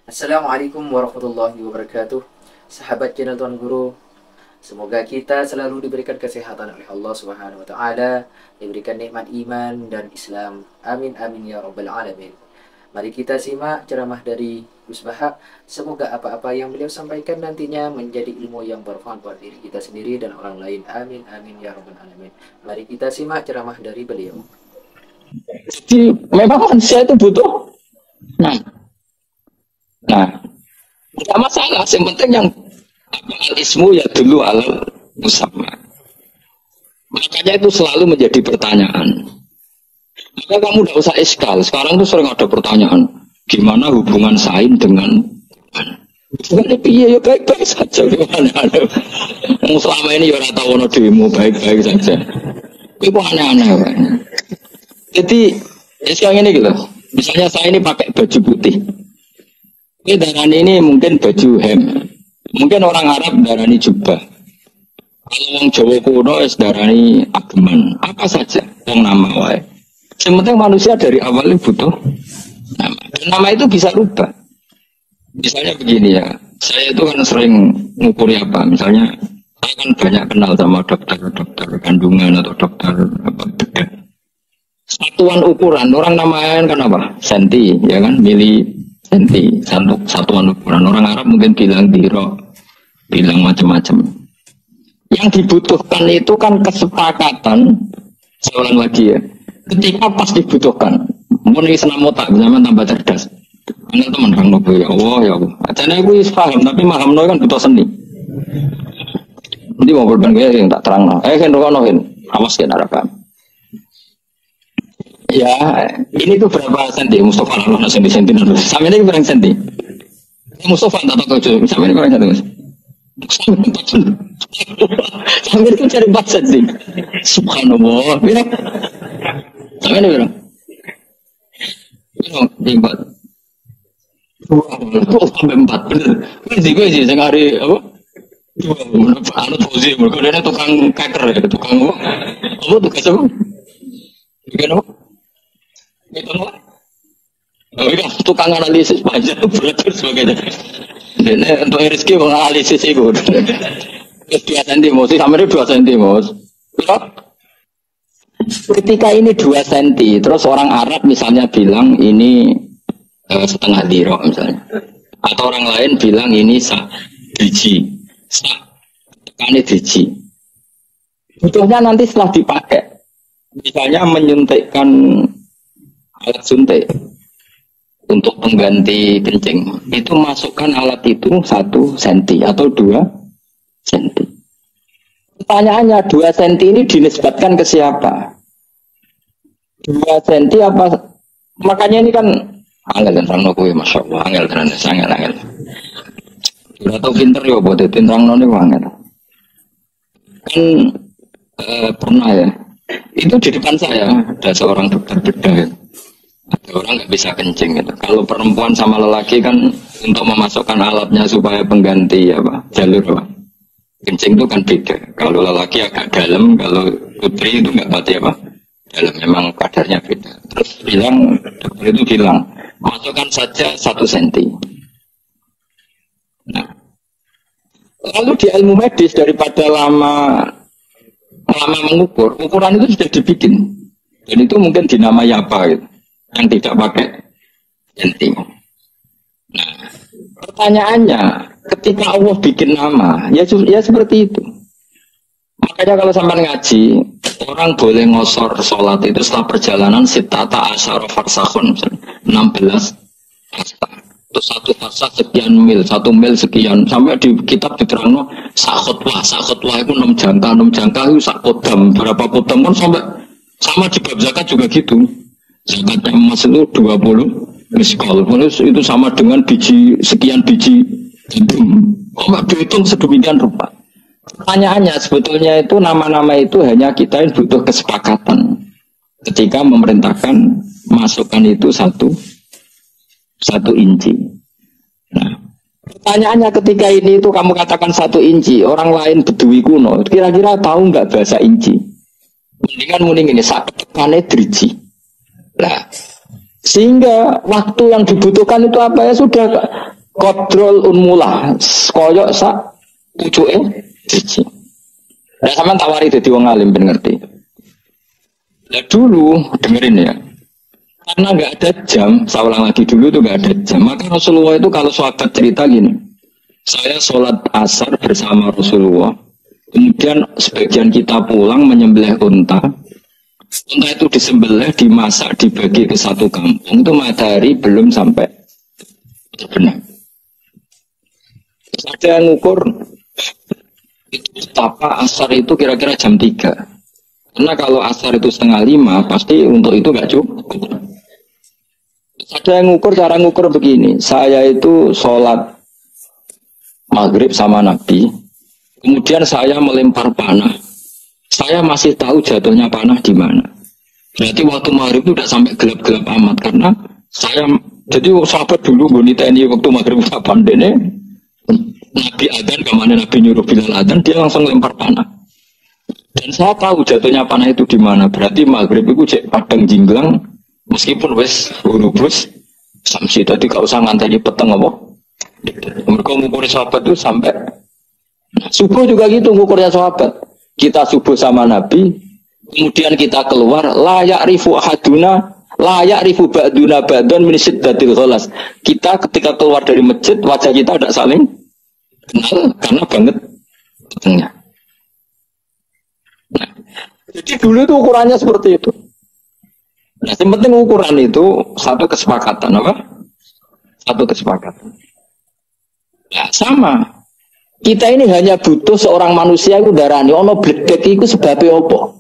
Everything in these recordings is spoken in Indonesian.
Assalamualaikum warahmatullahi wabarakatuh. Sahabat channel Tuan Guru, semoga kita selalu diberikan kesehatan oleh Allah Subhanahu wa taala, diberikan nikmat iman dan Islam. Amin amin ya rabbal alamin. Mari kita simak ceramah dari Gus Baha. Semoga apa-apa yang beliau sampaikan nantinya menjadi ilmu yang bermanfaat buat diri kita sendiri dan orang lain. Amin amin ya rabbal alamin. Mari kita simak ceramah dari beliau. Jadi memang manusia itu butuh. Nah, nah, tidak masalah. Yang penting yang al-ismu ya dulu alal musamma. Makanya itu selalu menjadi pertanyaan. Maka kamu tidak usah iskal. Sekarang tuh sering ada pertanyaan. Gimana hubungan sain dengan hubungan piye ya baik-baik saja. Selama ini ya ora tau ono demo baik-baik saja. Itu aneh-aneh. Jadi sekarang ini gitu. Misalnya saya ini pakai baju putih. Ini darahnya ini mungkin baju hem. Mungkin orang Arab darahnya jubah. Kalau orang Jawa kuno darahnya ageman. Apa saja yang nama wae. Yang penting manusia dari awal butuh nama. Dan nama itu bisa rubah. Misalnya begini ya. Saya itu kan sering ngukuri apa. Misalnya saya kan banyak kenal sama dokter kandungan atau dokter bedah. Satuan ukuran orang namain kan apa? Senti, ya kan? Mili senti, satuan ukuran. Orang Arab mungkin bilang diro, bilang macam-macam. Yang dibutuhkan itu kan kesepakatan. Saya ulang lagi ya. Ketika pas dibutuhkan, mungkin senam otak, zaman tambah cerdas. Anda teman orang nopo ya Allah ya Allah. Acanya aku paham, tapi paham kan butuh seni. Nanti mau berbang gue yang tak terang. Kan rokonohin, awas kan Arab. Ya, ini tuh berapa senti? Mustafa Allah senti. Sampai ini berapa senti? Mustafa tak tahu tuh. Sampai ini berapa senti? Sampai itu cari 4 senti. Subhanallah. Sampai ini berapa? Berapa? 4. Sampai 4 bener. Gue sih sehari apa? Anu Fauzi, mereka dia tukang keker ya, tukang apa? Apa tugas apa? Bikin apa? Itu apa? Oh iya, tukang analisis pajak beratur sebagainya. Ini untuk rezeki menganalisis itu. 2 cm, sih sampai 2 cm. Ketika ini 2 cm, terus orang Arab misalnya bilang ini setengah dirok misalnya. Atau orang lain bilang ini biji. Tekannya biji. Butuhnya nanti setelah dipakai. Misalnya menyuntikkan alat suntik untuk pengganti kencing itu masukkan alat itu 1 cm atau 2 cm. Pertanyaannya 2 cm ini dinisbatkan ke siapa? 2 cm apa? Makanya ini kan angel dan terang nopo, masya Allah, angel dan angel. Udah tau pinter ya buat itu terang nopo angel. Kan pernah ya. Itu di depan saya ada seorang dokter bedah. Ada orang nggak bisa kencing gitu. Kalau perempuan sama lelaki kan untuk memasukkan alatnya supaya pengganti apa jalur apa kencing itu kan beda. Kalau lelaki agak dalam, kalau putri itu nggak pati apa dalam. Memang kadarnya beda. Terus dokter itu bilang masukkan saja 1 cm. Nah, lalu di ilmu medis daripada lama mengukur, ukuran itu sudah dibikin. Dan itu mungkin dinamai apa gitu, yang tidak pakai centi. Nah, pertanyaannya, ketika Allah bikin nama, ya seperti itu. Makanya kalau sampai ngaji, orang boleh ngosor sholat itu setelah perjalanan sitata asyara farsakhun, 16 hasta. Itu 1 farsakh sekian mil, 1 mil sekian, sampai di kitab diterangno sakhotwah itu 6 jangka itu sakhodam, berapa kodam kan sampai sama di bab zakat juga gitu. Zakat emas itu 20 miskal, itu sama dengan sekian biji gandum. Kok nggak dihitung sedemikian rupa? Pertanyaannya sebetulnya itu nama-nama itu hanya kita yang butuh kesepakatan ketika memerintahkan masukkan itu 1 inci. Nah, pertanyaannya ketika ini itu kamu katakan 1 inci, orang lain bedui kuno, kira-kira tahu nggak bahasa inci? Mendingan ini sakitkannya driji. Nah, sehingga waktu yang dibutuhkan itu apa ya sudah Kodrol unmulah koyok sak pucuke biji. Nah sampean tawari dadi wong alim ben ngerti. Lah dulu dengerin ya. Karena nggak ada jam, saya ulang lagi dulu itu nggak ada jam. Maka Rasulullah itu kalau sahabat cerita gini, saya sholat asar bersama Rasulullah. Kemudian sebagian kita pulang menyembelih unta. Unta itu disembelih, dimasak, dibagi ke satu kampung. Itu matahari belum sampai terbenam. Ada yang ngukur itu betapa asar itu kira-kira jam 3. Karena kalau asar itu 4:30 pasti untuk itu nggak cukup. Ada yang ngukur, cara ngukur begini. Saya itu sholat maghrib sama Nabi. Kemudian saya melempar panah. Saya masih tahu jatuhnya panah di mana. Berarti waktu maghrib itu udah sampai gelap-gelap amat. Karena saya, jadi sahabat dulu bonita ini waktu maghrib kapan dene. Nabi adzan, kemana Nabi nyuruh Bilal adzan, dia langsung lempar panah. Dan saya tahu jatuhnya panah itu di mana. Berarti maghrib itu cek padang jinglang, meskipun wes urubus samsi tadi gak usah nganteni peteng apa. Mereka ngukur sahabat itu sampai subuh juga gitu ngukurnya sahabat. Kita subuh sama Nabi, kemudian kita keluar, layak rifu ahaduna, layak rifu ba'duna ba'dun min syiddatil ghalas. Kita ketika keluar dari masjid, wajah kita tidak saling kenal karena banget petengnya. Nah, jadi dulu itu ukurannya seperti itu. Nah, yang penting ukuran itu satu kesepakatan, apa? Satu kesepakatan. Ya, sama. Kita ini hanya butuh seorang manusia itu darani. Ono bledek itu sebabnya apa?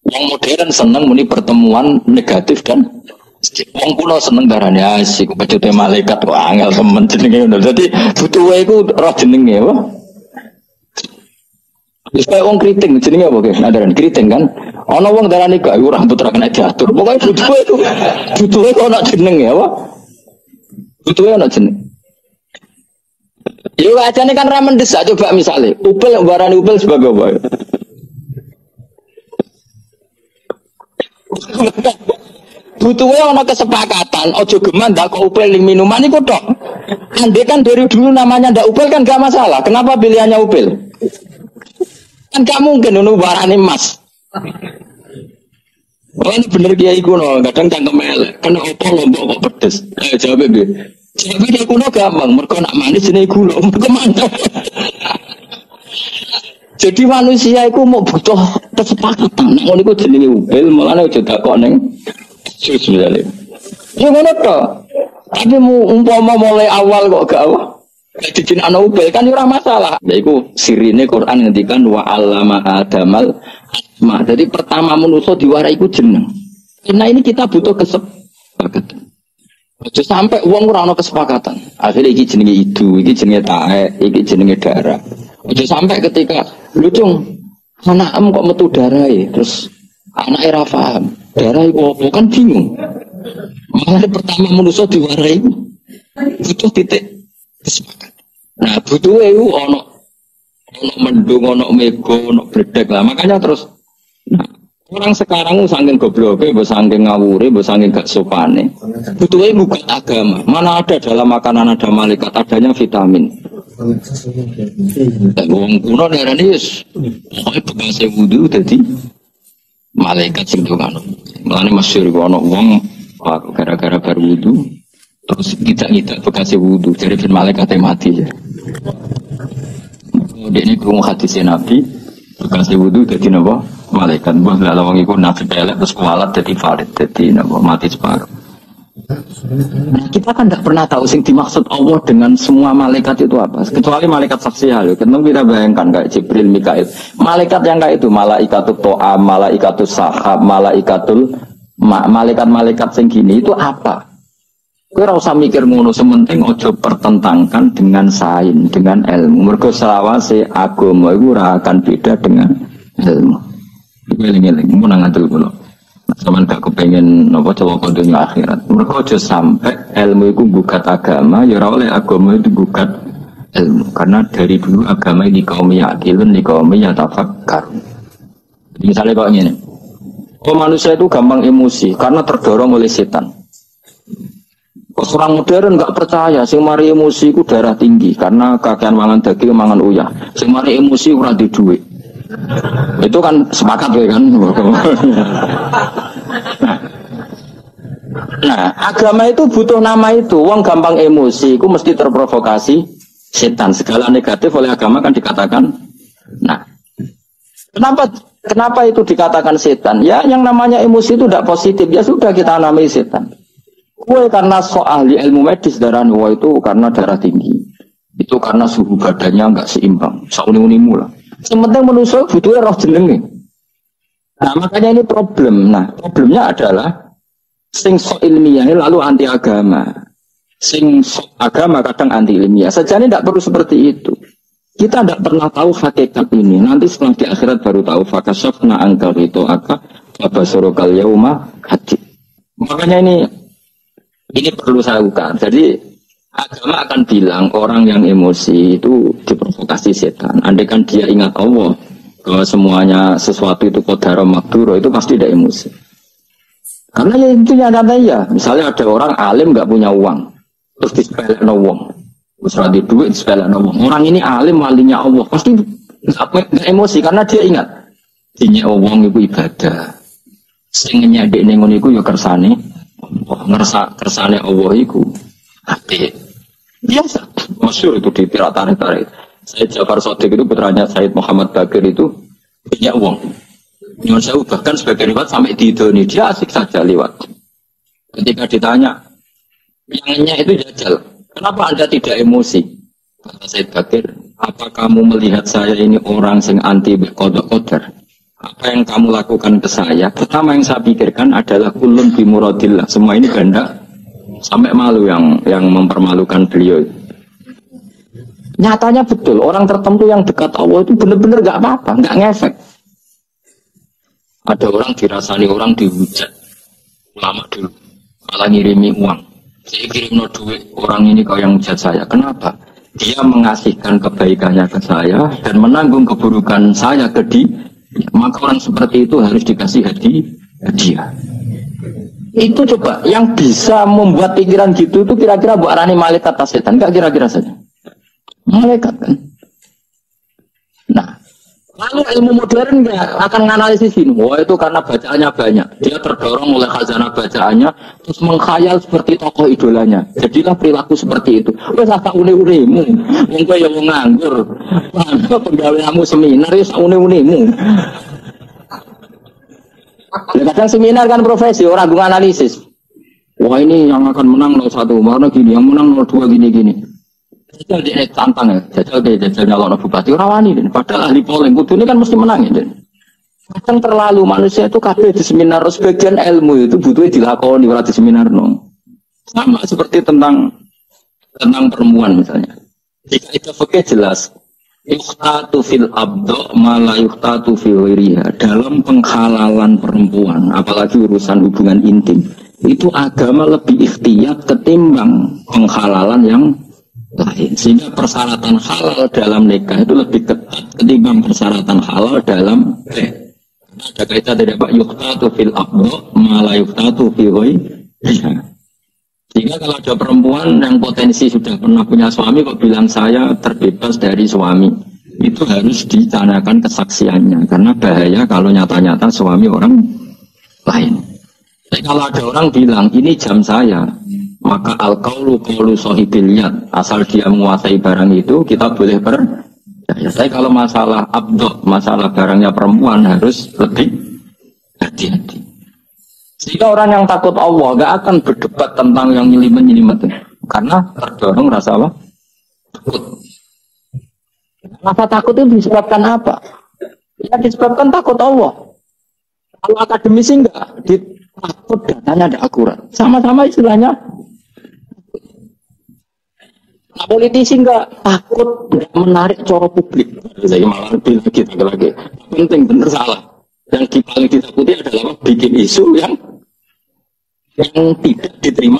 Yang modern seneng muni pertemuan negatif dan wong kuno seneng darani asik. Pecute malaikat kok angel temen jenenge ngono. Dadi butuh wae iku roh jenenge apa? Wis kaya wong kriting jenenge apa ki? Nadaran kriting kan. Ana wong darani gak iku rambut ra kena diatur. Pokoke butuhe kok ana jenenge apa? Butuhe ana jenenge. Yo ajane kan ra mendesak coba misale. Upil barani upil sebagai apa? Butuhe ana kesepakatan, aja geman ndak kok upil ning minuman iku tok. Andai kan dari dulu namanya ndak upil kan gak masalah. Kenapa pilihannya upil? Kan gak mungkin ngono barani emas. Oh ini bener kiai kuno, kadang cangkem elek. Kena opo lombok kok pedes. Ayo jawab piye? Jawab dia kuno gampang, mergo nak manis jenenge gula. Kemana? Jadi manusia itu mau butuh kesepakatan. Nek ngono iku jenenge upil, mulane aja takok ning jus misale. Ya ngono to. Tapi umpama mulai awal kok gak dijin ana upil kan ora masalah. Ya iku sirine Quran ngendikan wa 'allama adamal asma. Jadi pertama manusia diwarai iku jeneng. Karena ini kita butuh kesepakatan. Aja sampai wong ora ana kesepakatan. Akhirnya iki jenenge idu, iki jenenge taek, iki jenenge darah. Aja sampai ketika lucung anakmu kok metu darahe, terus anake ra paham. Darah iku opo kan bingung. Makanya pertama manusia diwarai butuh titik kesepakatan. Nah, butuhe iku ana mendung, ana mego, ana bledek lah. Makanya terus orang sekarang saking gobloke, mbok saking ngawure, mbok saking gak sopane. Butuhe ngugat agama. Mana ada dalam makanan ada malaikat, adanya vitamin. Wong kuno darane wis pokoke bekas wudu dadi malaikat sing ngono. Mulane masyhur ana wong gara-gara bar wudu terus kita bekas wudu dari malaikat mati ya. Kemudian ini kurung hadis Nabi bekas wudu dadi napa? Malaikat. Mbah lha wong iku nabi elek terus kualat dadi farid dadi napa mati separuh. Nah, kita kan tidak pernah tahu sing dimaksud Allah dengan semua malaikat itu apa, kecuali malaikat saksi hal. Kita bayangkan kayak Jibril, Mikail, malaikat yang kayak itu, malaikatul to'a, malaikatul sahab, malaikat-malaikat sing gini itu apa? Kowe ora usah mikir ngono, sementing ojo pertentangkan dengan sains, dengan ilmu. Mergo selawase agama iku ora akan beda dengan ilmu. Eling-eling mun nang ngandel kula. Sampeyan gak kepengen napa celaka dunia akhirat. Mergo aja sampai ilmu itu gugat agama, ya ora oleh agama itu gugat ilmu. Karena dari dulu agama ini kaum yakilun, di kaum yatafakkar. Misalnya kok ngene. Manusia itu gampang emosi karena terdorong oleh setan. Pas orang modern nggak percaya, sing mari emosi ku darah tinggi karena kakean mangan daging mangan uyah. Sing mari emosi ora di duit. Itu kan sepakat ya kan. Nah, agama itu butuh nama itu. Wong gampang emosi, ku mesti terprovokasi setan. Segala negatif oleh agama kan dikatakan. Nah, kenapa itu dikatakan setan? Ya, yang namanya emosi itu tidak positif. Ya sudah kita namai setan. Kue karena ahli ilmu medis darah wah itu karena darah tinggi. Itu karena suhu badannya nggak seimbang. Sauni-unimu lah. Sementing manusia butuhnya roh jenenge. Nah, makanya ini problem. Nah, problemnya adalah sing sok ilmiah lalu anti agama. Sing sok agama kadang anti ilmiah. Sejane tidak perlu seperti itu. Kita tidak pernah tahu hakikat ini. Nanti setelah di akhirat baru tahu. Fakashafna angkal itu aka fabasurukal yauma hadid. Makanya ini perlu saya lakukan. Jadi agama akan bilang orang yang emosi itu diprovokasi setan. Andai kan dia ingat Allah bahwa semuanya sesuatu itu qadar maqdur, itu pasti tidak emosi. Karena ya intinya ya, misalnya ada orang alim nggak punya uang, terus disepelekno wong, terus ada duit disepelekno wong. Orang ini alim walinya Allah, pasti nggak emosi karena dia ingat dinya wong itu ibadah. Sing nyadek ning ngono iku ya kersane, kersane Allah iku ate. Biasa, masyhur itu di tarik-tarik. Said Jafar Shadiq itu putranya Said Muhammad Bakir itu punya uang. Nyuwun sewu bahkan sebagai riwayat sampai di Indonesia dia asik saja lewat. Ketika ditanya, yangnya itu jajal. Kenapa Anda tidak emosi? Kata Said Bakir, apa kamu melihat saya ini orang yang anti qada-qadar? Apa yang kamu lakukan ke saya? Pertama yang saya pikirkan adalah kulun bimuradillah. Semua ini ganda. Sampai malu yang mempermalukan beliau. Nyatanya betul, orang tertentu yang dekat Allah itu benar-benar gak apa-apa, gak ngefek. Ada orang dirasani orang dihujat, ulama dulu, malah ngirimi uang. Saya kirim duit, orang ini kau yang hujat saya. Kenapa? Dia mengasihkan kebaikannya ke saya dan menanggung keburukan saya ke dia. Maka orang seperti itu harus dikasih hadiah. Itu coba, yang bisa membuat pikiran gitu itu kira-kira Bu Arani malaikat atau setan? Enggak kira-kira saja. Malaikat kan. Nah, lalu ilmu modern akan menganalisis ini. Wah itu karena bacaannya banyak. Dia terdorong oleh khazanah bacaannya, terus mengkhayal seperti tokoh idolanya. Jadilah perilaku seperti itu. Wes sak une-unemu. Wong kowe ya wong nganggur. Mana penggaweanmu seminar ya sak une-unemu. Kadang seminar kan profesi, orang gue analisis. Wah ini yang akan menang 01, mana gini, yang menang 02 gini-gini. Jajal dia tantang ya, jajal nyalon bupati rawani. Padahal ahli polling kudu ini kan mesti menang ya. Kadang terlalu manusia itu kabeh di seminar, sebagian ilmu itu butuhnya dilakoni ora di seminar no. Sama seperti tentang perempuan misalnya. Jika itu fikih jelas. Yukhtatu fil abdo mala yukhtatu fil wiriha. Dalam penghalalan perempuan, apalagi urusan hubungan intim, itu agama lebih ikhtiyat ketimbang penghalalan yang lain. Sehingga persyaratan halal dalam nikah itu lebih ketat ketimbang persyaratan halal dalam ada kaitan tidak Pak, yukhtatu fil abdo mala yukhtatu fil wiriha. Sehingga kalau ada perempuan yang potensi sudah pernah punya suami kok bilang saya terbebas dari suami, itu harus ditanyakan kesaksiannya karena bahaya kalau nyata-nyata suami orang lain. Tapi kalau ada orang bilang ini jam saya, maka al-qaulu qaulu sahibil yad, asal dia menguasai barang itu kita boleh percaya. Tapi kalau masalah abdo, masalah barangnya perempuan harus lebih hati-hati. Sehingga orang yang takut Allah gak akan berdebat tentang yang nyelimet-nyelimet karena terdorong rasa apa? Takut. Rasa takut itu disebabkan apa? Ya disebabkan takut Allah. Kalau akademisi enggak, takut datanya ada akurat. Sama-sama istilahnya. Nah, politisi enggak takut enggak menarik coro publik. Saya malah lebih lagi. Penting bener salah. Yang paling ditakuti adalah bikin isu yang tidak diterima.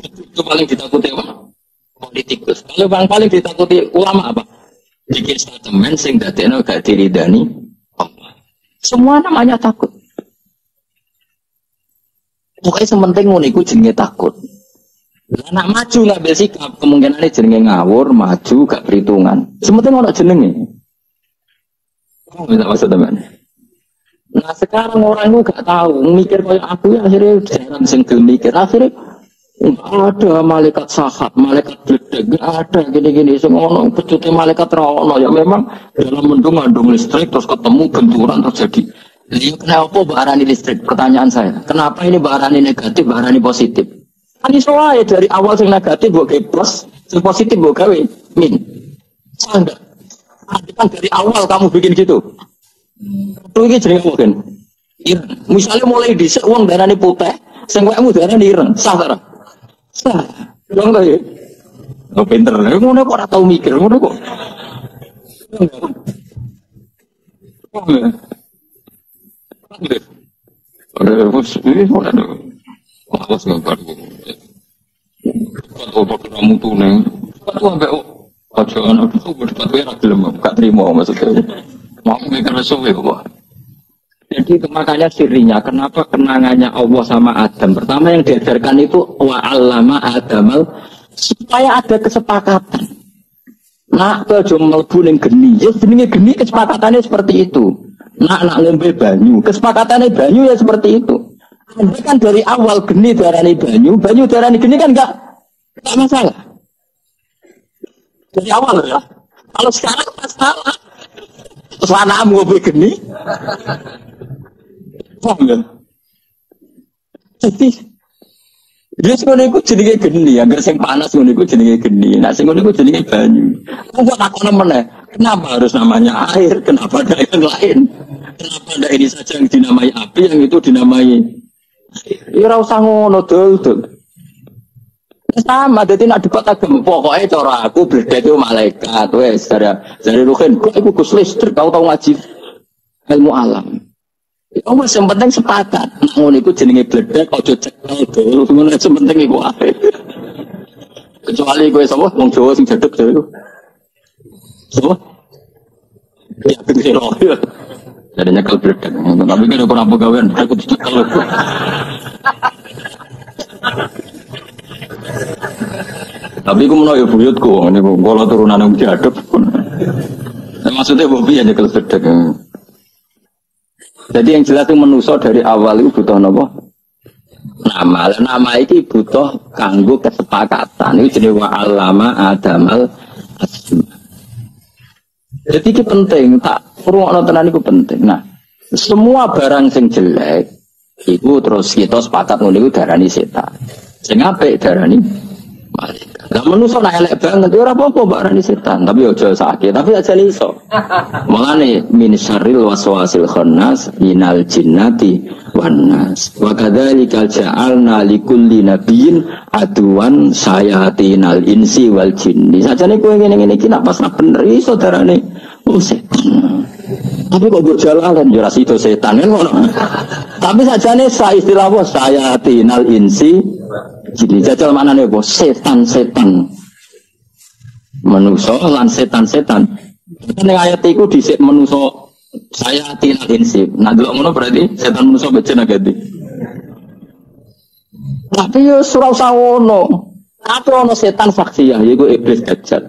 Itu paling ditakuti apa? Politikus. Kalau yang paling ditakuti ulama apa? Bikin statement sing dadekno gak diridani apa. Semua namanya takut. Pokoknya sementing ngono iku jenenge takut. Anak maju ngambil sikap kemungkinannya jenenge ngawur, maju gak perhitungan. Sementing ono jenenge. Bisa maksud teman. Nah sekarang orang itu gak tahu, mikir kayak aku ya akhirnya jarang single mikir. Akhirnya ada malaikat sahab, malaikat bledek, ada gini-gini. Semua pecutnya malaikat rawono ya memang dalam mendung ngandung listrik terus ketemu benturan terjadi. Lihat kenapa barani listrik? Pertanyaan saya. Kenapa ini barani negatif, barani positif? Ini soalnya dari awal yang negatif buat plus, yang positif buat gawe min. Enggak. Kan dari awal kamu bikin gitu. Itu ini jadi mungkin. Misalnya mulai dhisik uang darane putih, sing wekmu darane ireng, sah ta? Sah. Dong ta ya. Oh pinter. Ngono kok ora tau mikir, ngono kok. Awas gambar gue. Kalau pakai ramu tuneng, kalau sampai aja anak itu berpatu ya gelem, gak terima maksudnya. Mau mikir sesuatu kok. Jadi makanya sirinya, kenapa kenangannya Allah sama Adam? Pertama yang diajarkan itu wa'allama Adamal supaya ada kesepakatan. Nak ke mlebu ning geni, ya jenenge geni kesepakatannya seperti itu. Nak ngombe banyu, kesepakatannya banyu ya seperti itu. Anda kan dari awal geni darani banyu, banyu darani geni kan enggak masalah. Dari awal ya. Kalau sekarang masalah. Selana ngombe geni. Paham ya? Jadi dia sing ngene iku jenenge geni, anggar sing panas ngene iku jenenge geni. Nah sing ngene iku jenenge banyu. Kok takon meneh, kenapa harus namanya air? Kenapa ada yang lain? Kenapa ada ini saja yang dinamai api, yang itu dinamai ya ora usah ngono dul. Sama dadi nak debat agama pokoke cara aku bledek itu malaikat wis dari Ruhin kok iku Gus listrik tau ngaji ilmu alam. Oh wis yang penting sepakat. Nak ngono iku jenenge bledek aja cekel dul. Ngono sing penting iku ae. Kecuali kowe sapa wong Jawa sing jedeg to iku. Sapa? Ya bener loh. Jadi nyekel bledek. Tapi kan ora pegawean, aku dicekel. Tapi aku mau ya buyutku, ini kalau turunan yang diadep. Maksudnya bobi ya nyekel bledek. Jadi yang jelas itu manusia dari awal itu butuh apa? Nama. Nama ini butuh kanggo kesepakatan. Itu jenis wa'allama Adamal asma. Jadi itu penting, tak perlu nontonan itu penting. Nah, semua barang yang jelek, itu terus kita sepakat itu darani setan. Sing apik darani malaikat. Lah manusa nek elek banget ora apa-apa barani setan, tapi aja sakit, tapi aja iso. Mulane min syarril waswasil khannas minal jinnati wan nas. Wa kadzalika ja'alna likulli nabiyyin aduwan sayatinal insi wal jinni. Sajane kowe ngene-ngene iki nak pas bener iso darane setan. Tapi kok mbok jalalan ya ora sida setan kan ngono. Tapi sajane istilah apa sayatinal insi jadi jajal maknanya apa? Setan-setan manusia lan setan-setan. Kan ayat itu disik manusia saya tinal insib. Nah dulu ngono berarti setan manusia becena ganti. Tapi yo surau sawono. Apa ono setan saksiyah yaiku iblis dajjal.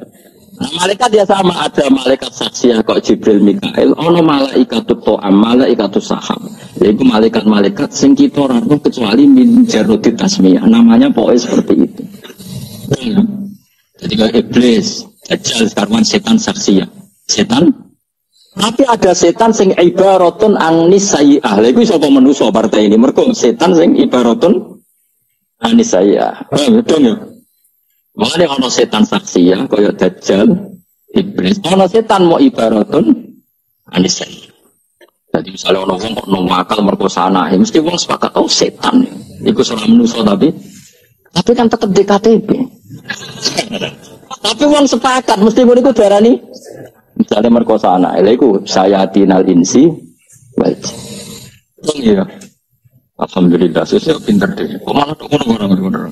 Nah, malaikat dia sama ada malaikat saksiyah kok Jibril Mikail, ono malaikatut to'am, malaikatus sahab. Yaitu malaikat-malaikat sing kita ora kecuali min jarudit tasmiyah. Namanya pokoknya seperti itu. Jadi kayak iblis, dajjal sekarang setan saksiyah. Setan tapi ada setan sing ibaratun anis sayyi'ah. Lha iku sapa manusa partai ini. Mergo setan sing ibaratun anis sayyi'ah. Betul ya? Makanya kalau setan saksiyah, kaya dajjal, iblis. Kalau setan mau ibaratun anisai. Jadi misalnya orang kok akal merkosa anak, mesti orang sepakat oh setan. Iku seorang manusia tapi kan tetap di KTP. Tapi orang sepakat, mesti orang itu darah nih. Misalnya merkosa anak, itu saya tinal insi, baik. Iya. Alhamdulillah, saya pinter deh. Kok malah tuh orang-orang.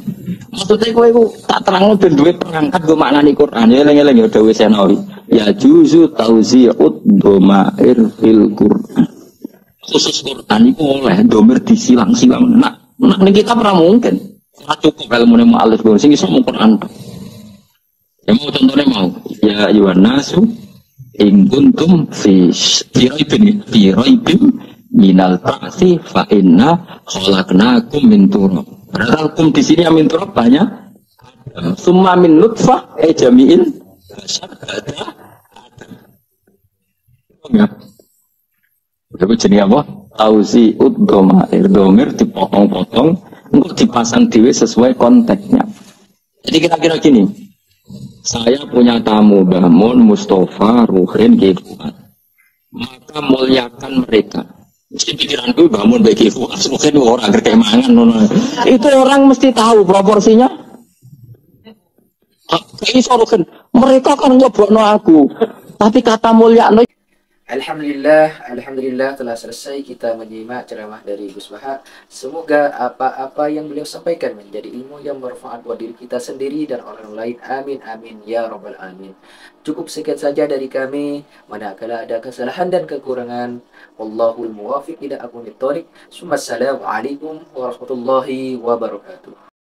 Maksudnya gue tak terang ben duwe perangkat gue maknani Quran. Ya eling-eling ya dawuh Senawi. Ya juzu tauzi'ud dhamair fil Quran. Khusus Quran iku oleh domir disilang-silang. Nak ning kitab ora mungkin. Ora cukup ilmu mu'alif sing iso mung Quran. Ya mau contohnya mau. Ya ayuhan nasu in kuntum fi raibin minal ba'tsi fa inna khalaqnakum min turab. Padahal kum di sini min turab banyak. Summa min nutfah jami'il basar ada. Ya. Itu jenis apa? Auzi domir dipotong-potong untuk dipasang dewe sesuai konteksnya. Jadi kira-kira gini, saya punya tamu Mbah Mun, Mustafa, Ruhin, Fuad. Maka muliakan mereka. Mesti pikiranku Mbah Mun, Fuad, Ruhin orang kerkemangan. Itu orang mesti tahu proporsinya. Kayak Ruhin, mereka kan nyebokno aku. Tapi kata mulyakno Alhamdulillah telah selesai kita menyimak ceramah dari Gus Baha. Semoga apa-apa yang beliau sampaikan menjadi ilmu yang bermanfaat buat diri kita sendiri dan orang lain. Amin amin ya rabbal alamin. Cukup sekian saja dari kami. Manakala ada kesalahan dan kekurangan, wallahul muwaffiq ila aqwamit thoriq. Assalamualaikum warahmatullahi wabarakatuh.